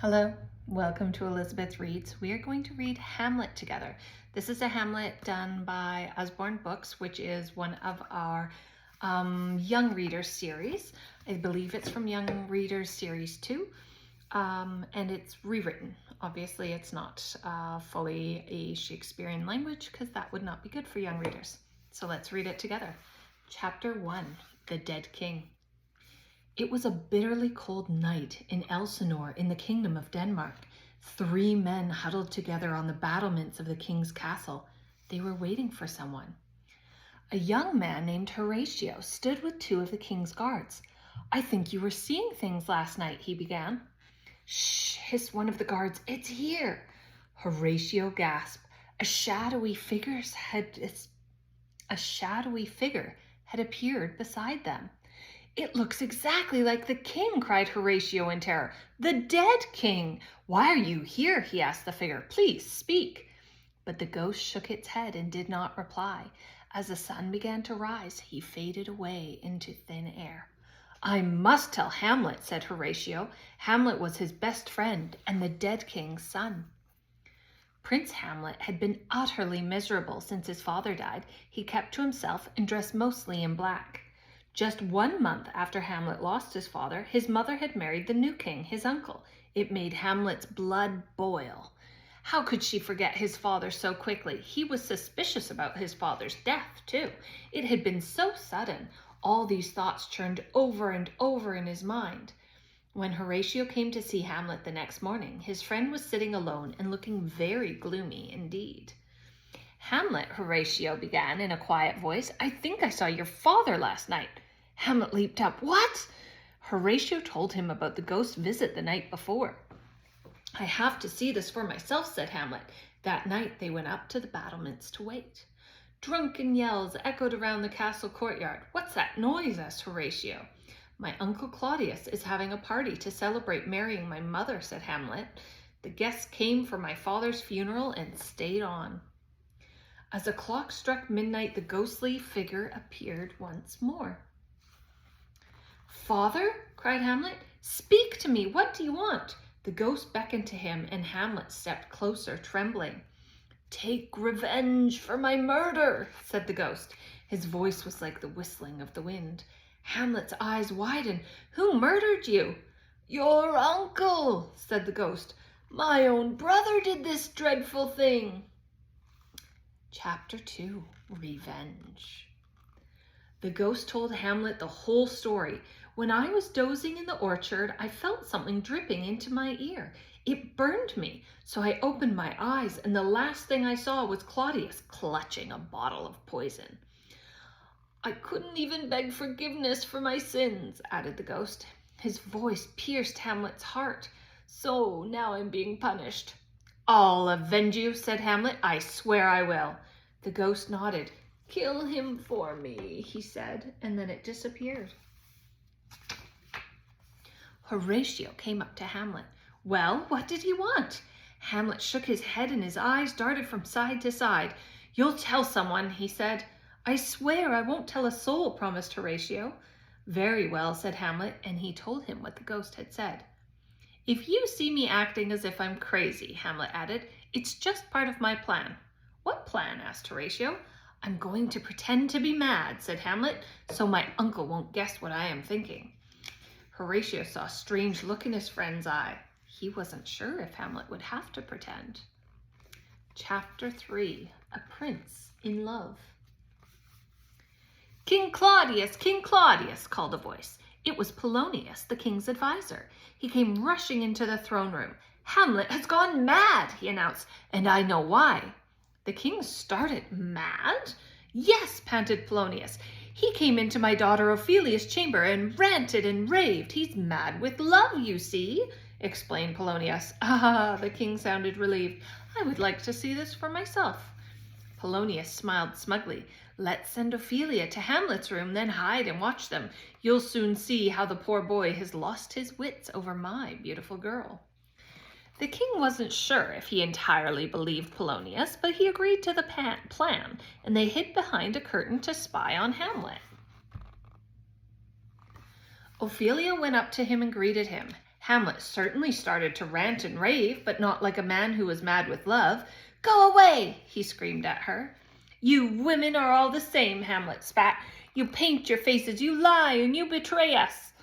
Hello, welcome to Elizabeth Reads. We are going to read Hamlet together. This is a Hamlet done by Usborne Books, which is one of our Young Readers series. I believe it's from Young Readers Series 2, and it's rewritten. Obviously, it's not fully a Shakespearean language because that would not be good for young readers. So let's read it together. Chapter 1, The Dead King. It was a bitterly cold night in Elsinore in the kingdom of Denmark. 3 men huddled together on the battlements of the king's castle. They were waiting for someone. A young man named Horatio stood with 2 of the king's guards. "I think you were seeing things last night," he began. "Shh," hissed one of the guards. "It's here." Horatio gasped. A shadowy figure had appeared beside them. "It looks exactly like the king," cried Horatio in terror. "The dead king! Why are you here?" he asked the figure. "Please speak." But the ghost shook its head and did not reply. As the sun began to rise, he faded away into thin air. "I must tell Hamlet," said Horatio. Hamlet was his best friend and the dead king's son. Prince Hamlet had been utterly miserable since his father died. He kept to himself and dressed mostly in black. Just 1 month after Hamlet lost his father, his mother had married the new king, his uncle. It made Hamlet's blood boil. How could she forget his father so quickly? He was suspicious about his father's death, too. It had been so sudden. All these thoughts churned over and over in his mind. When Horatio came to see Hamlet the next morning, his friend was sitting alone and looking very gloomy indeed. "Hamlet," Horatio began in a quiet voice, "I think I saw your father last night." Hamlet leaped up. "What?" Horatio told him about the ghost's visit the night before. "I have to see this for myself," said Hamlet. That night they went up to the battlements to wait. Drunken yells echoed around the castle courtyard. "What's that noise?" asked Horatio. "My Uncle Claudius is having a party to celebrate marrying my mother," said Hamlet. "The guests came for my father's funeral and stayed on." As the clock struck midnight, the ghostly figure appeared once more. "Father," cried Hamlet, "speak to me. What do you want?" The ghost beckoned to him, and Hamlet stepped closer, trembling. "Take revenge for my murder," said the ghost. His voice was like the whistling of the wind. Hamlet's eyes widened. "Who murdered you?" "Your uncle," said the ghost. "My own brother did this dreadful thing." Chapter 2, Revenge. The ghost told Hamlet the whole story. "When I was dozing in the orchard, I felt something dripping into my ear. It burned me, so I opened my eyes, and the last thing I saw was Claudius clutching a bottle of poison. I couldn't even beg forgiveness for my sins," added the ghost. His voice pierced Hamlet's heart. "So now I'm being punished." "I'll avenge you," said Hamlet. "I swear I will." The ghost nodded. "Kill him for me," he said, and then it disappeared. Horatio came up to Hamlet. "Well, what did he want?" Hamlet shook his head and his eyes darted from side to side. "You'll tell someone," he said. "I swear I won't tell a soul," promised Horatio. "Very well," said Hamlet, and he told him what the ghost had said. "If you see me acting as if I'm crazy," Hamlet added, "it's just part of my plan." "What plan?" asked Horatio. "I'm going to pretend to be mad," said Hamlet, "so my uncle won't guess what I am thinking." Horatio saw a strange look in his friend's eye. He wasn't sure if Hamlet would have to pretend. Chapter 3, A Prince in Love. King Claudius," called a voice. It was Polonius, the king's advisor. He came rushing into the throne room. "Hamlet has gone mad," he announced, "and I know why." The king started. "Mad?" "Yes," panted Polonius. "He came into my daughter Ophelia's chamber and ranted and raved. He's mad with love, you see," explained Polonius. "Ah," the king sounded relieved. "I would like to see this for myself." Polonius smiled smugly. "Let's send Ophelia to Hamlet's room, then hide and watch them. You'll soon see how the poor boy has lost his wits over my beautiful girl." The king wasn't sure if he entirely believed Polonius, but he agreed to the plan, and they hid behind a curtain to spy on Hamlet. Ophelia went up to him and greeted him. Hamlet certainly started to rant and rave, but not like a man who was mad with love. "Go away!" he screamed at her. "You women are all the same," Hamlet spat. "You paint your faces, you lie, and you betray us."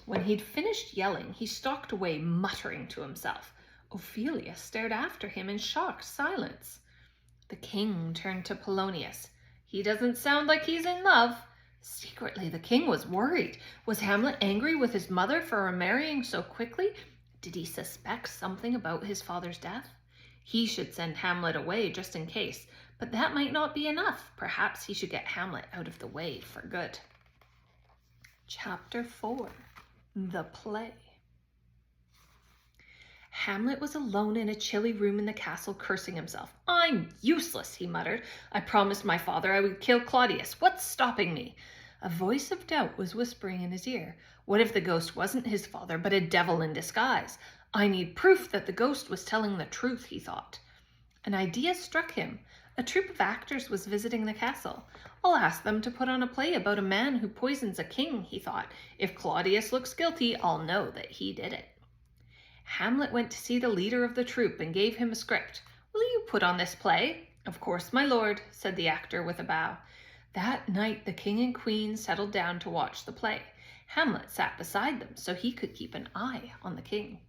When he'd finished yelling, he stalked away, muttering to himself. Ophelia stared after him in shocked silence. The king turned to Polonius. "He doesn't sound like he's in love." Secretly, the king was worried. Was Hamlet angry with his mother for remarrying so quickly? Did he suspect something about his father's death? He should send Hamlet away just in case, but that might not be enough. Perhaps he should get Hamlet out of the way for good. Chapter 4. The Play. Hamlet was alone in a chilly room in the castle, cursing himself. "I'm useless," he muttered. "I promised my father I would kill Claudius. What's stopping me?" A voice of doubt was whispering in his ear. What if the ghost wasn't his father, but a devil in disguise? I need proof that the ghost was telling the truth, he thought. An idea struck him. A troupe of actors was visiting the castle. I'll ask them to put on a play about a man who poisons a king, he thought. If Claudius looks guilty, I'll know that he did it. Hamlet went to see the leader of the troupe and gave him a script. "Will you put on this play?" "Of course, my lord," said the actor with a bow. That night the king and queen settled down to watch the play. Hamlet sat beside them so he could keep an eye on the king.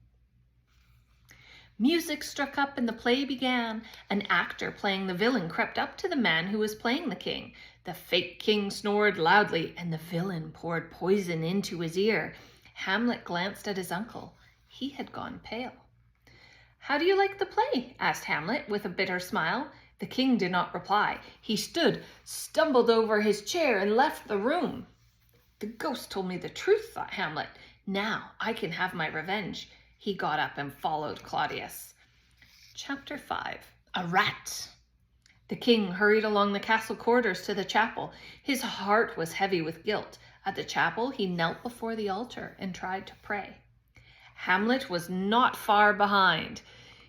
Music struck up and the play began. An actor playing the villain crept up to the man who was playing the king. The fake king snored loudly and the villain poured poison into his ear. Hamlet glanced at his uncle. He had gone pale. "How do you like the play?" asked Hamlet with a bitter smile. The king did not reply. He stood, stumbled over his chair, and left the room. The ghost told me the truth, thought Hamlet. Now I can have my revenge. He got up and followed Claudius. Chapter 5. A Rat. The king hurried along the castle corridors to the chapel. His heart was heavy with guilt. At the chapel, he knelt before the altar and tried to pray. Hamlet was not far behind.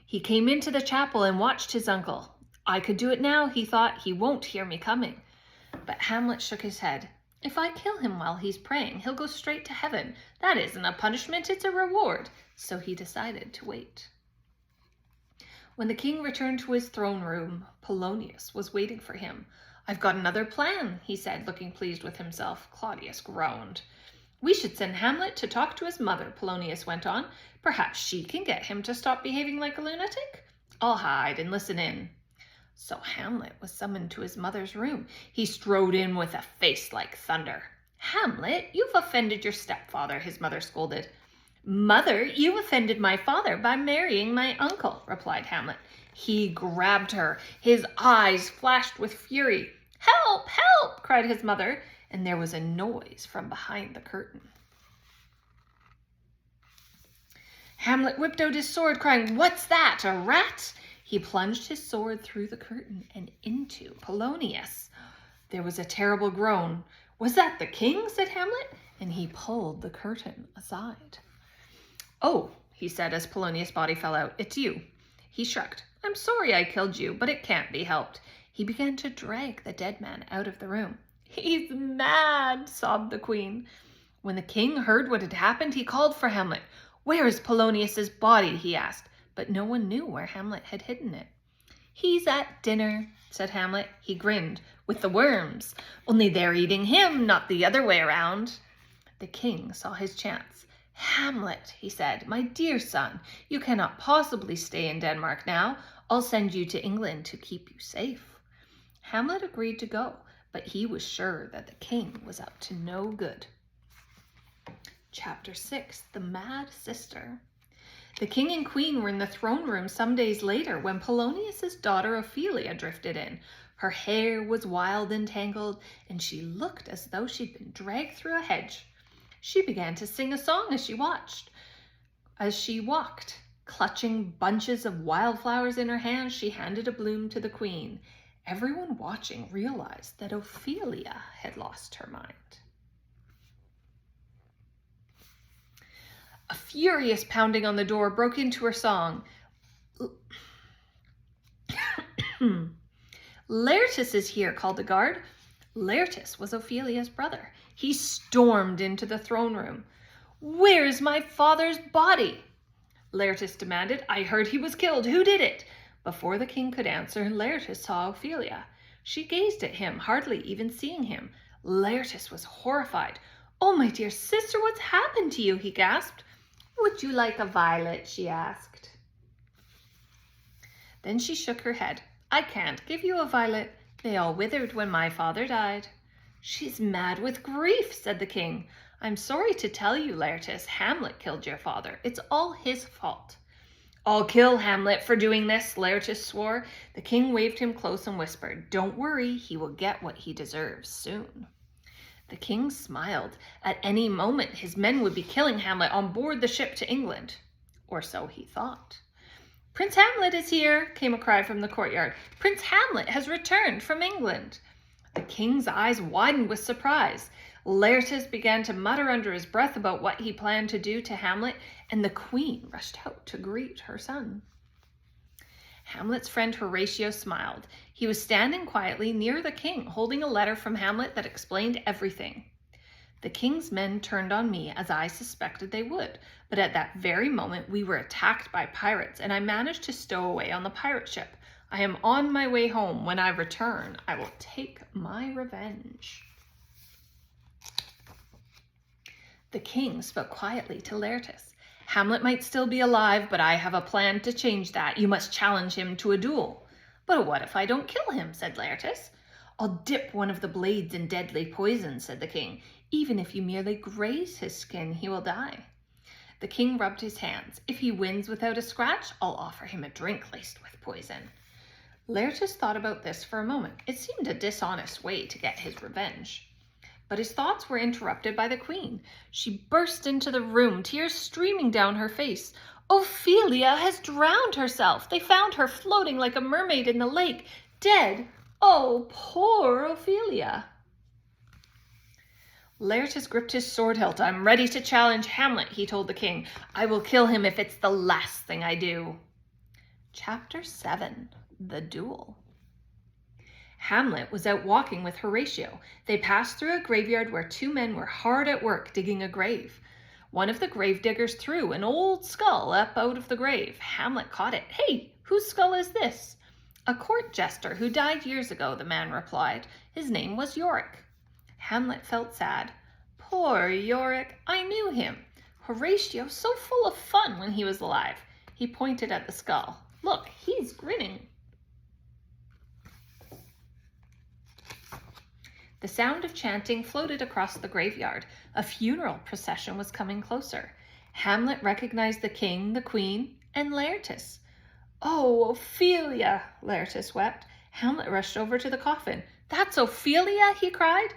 He came into the chapel and watched his uncle. I could do it now, he thought. He won't hear me coming. But Hamlet shook his head. If I kill him while he's praying, he'll go straight to heaven. That isn't a punishment, it's a reward. So he decided to wait. When the king returned to his throne room, Polonius was waiting for him. I've got another plan, he said, looking pleased with himself. Claudius groaned. We should send Hamlet to talk to his mother, Polonius went on. Perhaps she can get him to stop behaving like a lunatic. I'll hide and listen in. So Hamlet was summoned to his mother's room. He strode in with a face like thunder. Hamlet, you've offended your stepfather, his mother scolded. Mother, you offended my father by marrying my uncle, replied Hamlet. He grabbed her. His eyes flashed with fury. Help, help, cried his mother, and there was a noise from behind the curtain. Hamlet whipped out his sword, crying, What's that, a rat? He plunged his sword through the curtain and into Polonius. There was a terrible groan. Was that the king? Said Hamlet, and he pulled the curtain aside. Oh, he said as Polonius' body fell out, it's you. He shrugged. I'm sorry I killed you, but it can't be helped. He began to drag the dead man out of the room. He's mad, sobbed the queen. When the king heard what had happened, he called for Hamlet. Where is Polonius's body? He asked, but no one knew where Hamlet had hidden it. He's at dinner, said Hamlet. He grinned, with the worms. Only they're eating him, not the other way around. The king saw his chance. Hamlet, he said, my dear son, you cannot possibly stay in Denmark now. I'll send you to England to keep you safe. Hamlet agreed to go, but he was sure that the king was up to no good. Chapter 6. The Mad Sister. The king and queen were in the throne room some days later when Polonius's daughter Ophelia drifted in. Her hair was wild and tangled, and she looked as though she'd been dragged through a hedge. She began to sing a song as she walked. Clutching bunches of wildflowers in her hands, she handed a bloom to the queen. Everyone watching realized that Ophelia had lost her mind. A furious pounding on the door broke into her song. Laertes is here, called the guard. Laertes was Ophelia's brother. He stormed into the throne room. Where's my father's body?" Laertes demanded. "I heard he was killed. Who did it?" Before the king could answer, Laertes saw Ophelia. She gazed at him, hardly even seeing him. Laertes was horrified. "Oh, my dear sister, what's happened to you?" he gasped. "Would you like a violet?" she asked. Then she shook her head. "I can't give you a violet. They all withered when my father died." "She's mad with grief," said the king. "I'm sorry to tell you, Laertes, Hamlet killed your father. It's all his fault." "I'll kill Hamlet for doing this," Laertes swore. The king waved him close and whispered, "Don't worry, he will get what he deserves soon." The king smiled. At any moment, his men would be killing Hamlet on board the ship to England. Or so he thought. "Prince Hamlet is here," came a cry from the courtyard. "Prince Hamlet has returned from England." The king's eyes widened with surprise. Laertes began to mutter under his breath about what he planned to do to Hamlet, and the queen rushed out to greet her son. Hamlet's friend Horatio smiled. He was standing quietly near the king, holding a letter from Hamlet that explained everything. "The king's men turned on me, as I suspected they would, but at that very moment we were attacked by pirates, and I managed to stow away on the pirate ship. I am on my way home. When I return, I will take my revenge." The king spoke quietly to Laertes. "Hamlet might still be alive, but I have a plan to change that. You must challenge him to a duel." "But what if I don't kill him?" said Laertes. "I'll dip one of the blades in deadly poison," said the king. "Even if you merely graze his skin, he will die." The king rubbed his hands. "If he wins without a scratch, I'll offer him a drink laced with poison." Laertes thought about this for a moment. It seemed a dishonest way to get his revenge. But his thoughts were interrupted by the queen. She burst into the room, tears streaming down her face. "Ophelia has drowned herself. They found her floating like a mermaid in the lake, dead. Oh, poor Ophelia." Laertes gripped his sword hilt. "I'm ready to challenge Hamlet," he told the king. "I will kill him if it's the last thing I do." Chapter 7. The Duel. Hamlet was out walking with Horatio. They passed through a graveyard where two men were hard at work digging a grave. One of the grave diggers threw an old skull up out of the grave. Hamlet caught it. "Hey, whose skull is this?" "A court jester who died years ago," the man replied. "His name was Yorick." Hamlet felt sad. "Poor Yorick, I knew him. Horatio, so full of fun when he was alive." He pointed at the skull. "Look, he's grinning." The sound of chanting floated across the graveyard. A funeral procession was coming closer. Hamlet recognized the king, the queen, and Laertes. "Oh, Ophelia," Laertes wept. Hamlet rushed over to the coffin. "That's Ophelia?" he cried.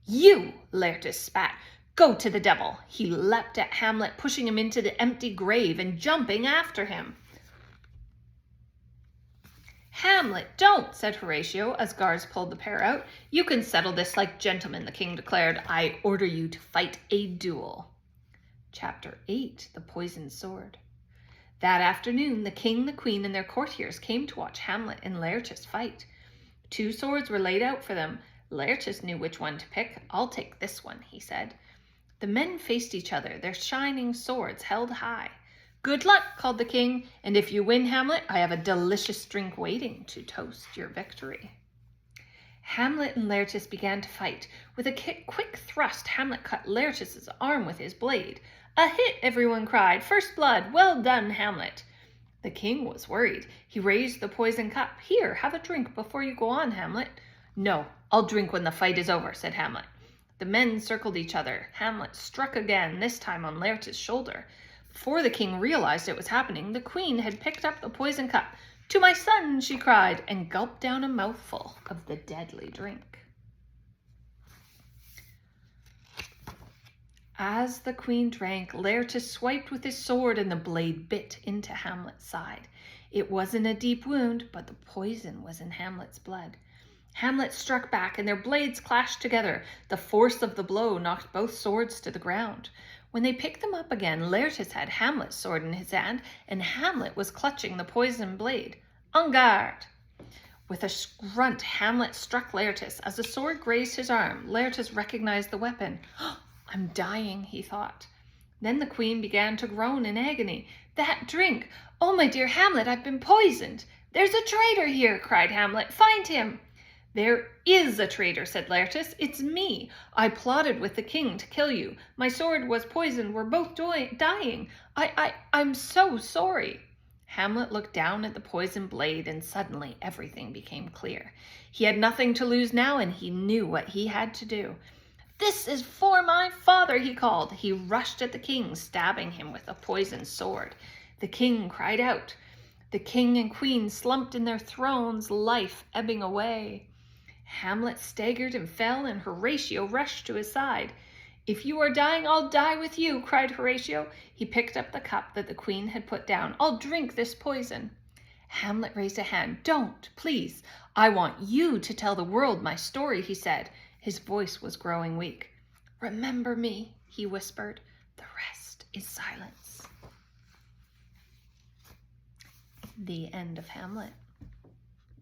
"You," Laertes spat. "Go to the devil." He leapt at Hamlet, pushing him into the empty grave and jumping after him. "Hamlet, don't," said Horatio as guards pulled the pair out. "You can settle this like gentlemen," the king declared. "I order you to fight a duel." Chapter 8. The Poisoned Sword. That afternoon, the king, the queen, and their courtiers came to watch Hamlet and Laertes fight. 2 swords were laid out for them. Laertes knew which one to pick. "I'll take this one," he said. The men faced each other, their shining swords held high. "Good luck," called the king, "and if you win, Hamlet, I have a delicious drink waiting to toast your victory." Hamlet and Laertes began to fight. With a quick thrust, Hamlet cut Laertes' arm with his blade. "A hit," everyone cried. "First blood. Well done, Hamlet." The king was worried. He raised the poison cup. "Here, have a drink before you go on, Hamlet." "No, I'll drink when the fight is over," said Hamlet. The men circled each other. Hamlet struck again, this time on Laertes' shoulder. Before the king realized it was happening, the queen had picked up the poison cup. "To my son," she cried, and gulped down a mouthful of the deadly drink. As the queen drank, Laertes swiped with his sword and the blade bit into Hamlet's side. It wasn't a deep wound, but the poison was in Hamlet's blood. Hamlet struck back and their blades clashed together. The force of the blow knocked both swords to the ground. When they picked them up again, Laertes had Hamlet's sword in his hand, and Hamlet was clutching the poisoned blade. "En garde!" With a grunt, Hamlet struck Laertes. As the sword grazed his arm, Laertes recognized the weapon. "I'm dying," he thought. Then the queen began to groan in agony. "That drink! Oh, my dear Hamlet, I've been poisoned!" "There's a traitor here!" cried Hamlet. "Find him!" "There is a traitor," said Laertes. "It's me. I plotted with the king to kill you. My sword was poisoned. We're both dying. I'm so sorry." Hamlet looked down at the poisoned blade, and suddenly everything became clear. He had nothing to lose now, and he knew what he had to do. "This is for my father," he called. He rushed at the king, stabbing him with a poisoned sword. The king cried out. The king and queen slumped in their thrones, life ebbing away. Hamlet staggered and fell, and Horatio rushed to his side. "If you are dying, I'll die with you," cried Horatio. He picked up the cup that the queen had put down. "I'll drink this poison." Hamlet raised a hand. "Don't, please. I want you to tell the world my story," he said. His voice was growing weak. "Remember me," he whispered. "The rest is silence." The end of Hamlet.